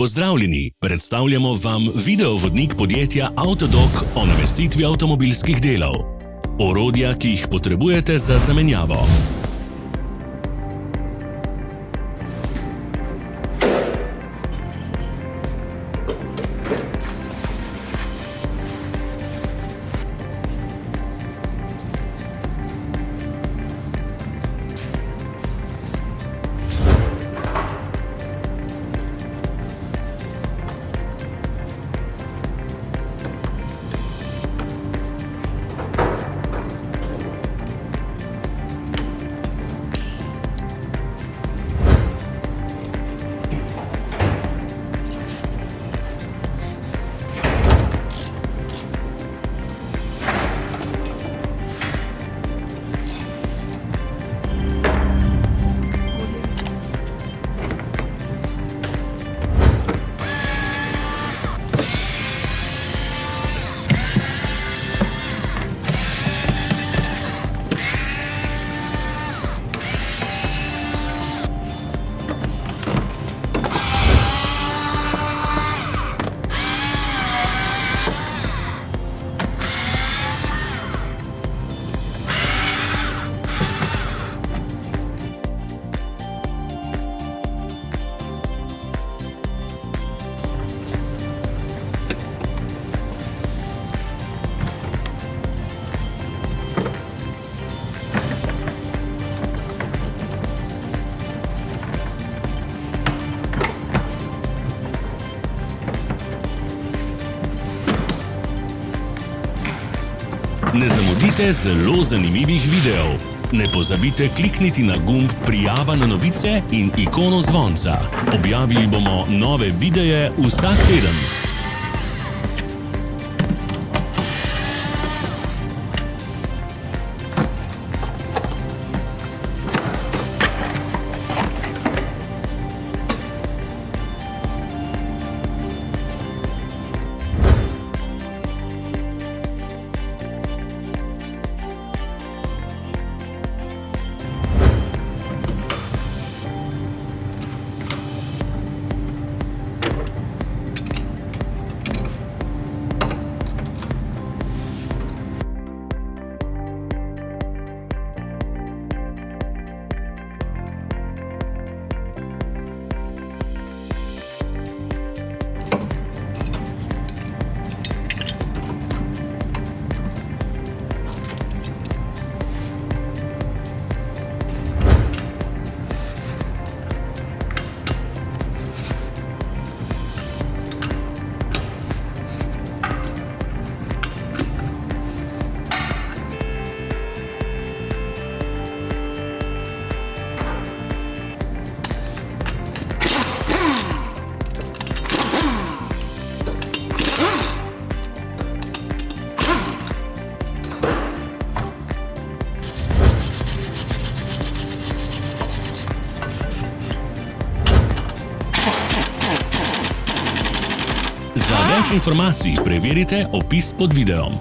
Pozdravljeni, predstavljamo vam videovodnik podjetja Avtodok o namestitvi avtomobilskih delov. Orodja, ki jih potrebujete za zamenjavo. Ne zamudite zelo zanimivih videov. Ne pozabite klikniti na gumb Prijava na novice in ikono zvonca. Objavili bomo nove videe vsak teden. Za več informacij preverite opis pod videom.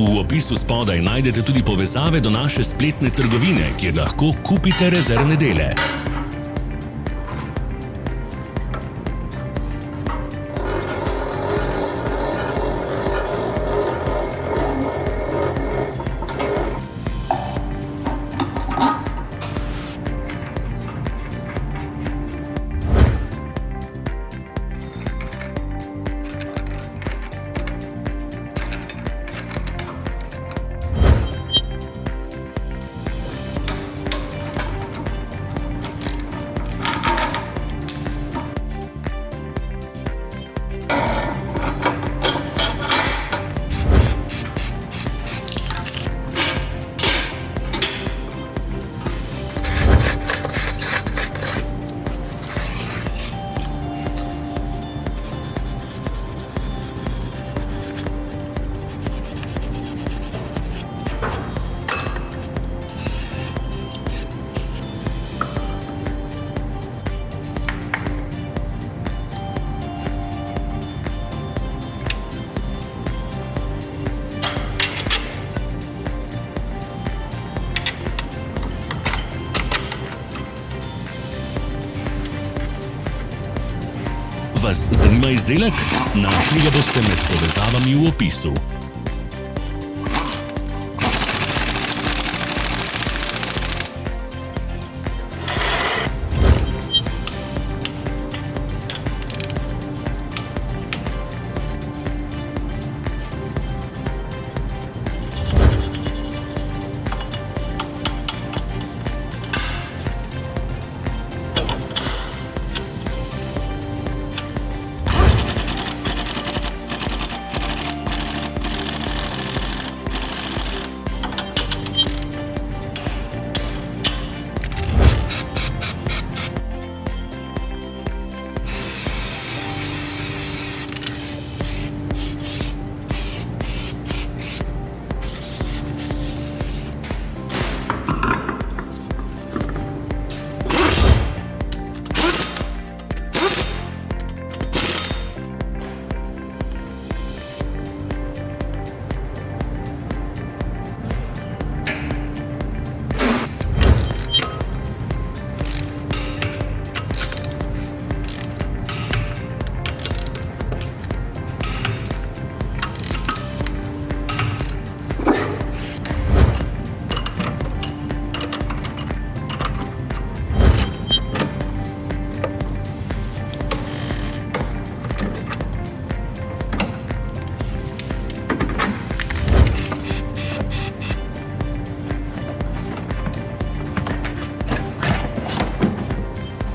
V opisu spodaj najdete tudi povezave do naše spletne trgovine, kjer lahko kupite rezervne dele. Vas zanima izdelek? Našli ga boste med povezavami v opisu.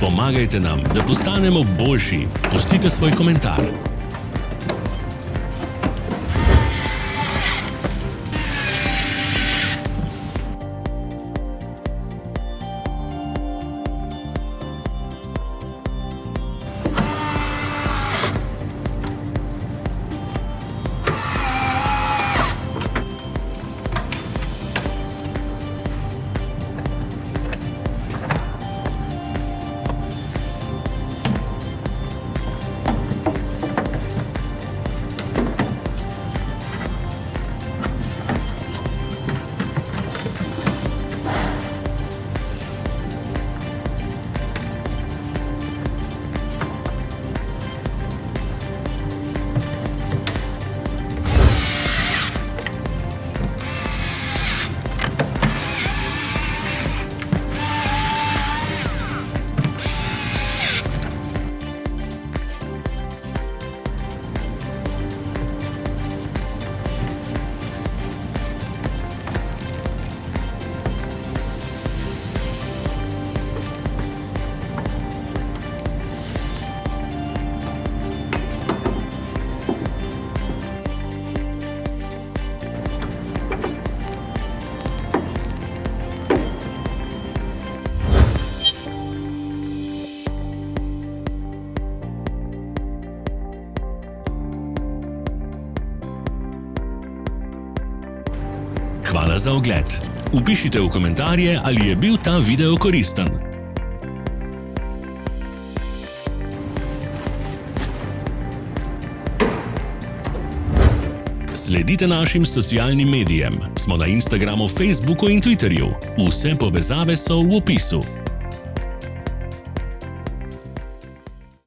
Pomagajte nam, da postanemo boljši. Pustite svoj komentar. Hvala za ogled. Vpišite v komentarje, ali je bil ta video koristen. Sledite našim socialnim medijem. Smo na Instagramu, Facebooku in Twitterju. Vse povezave so v opisu.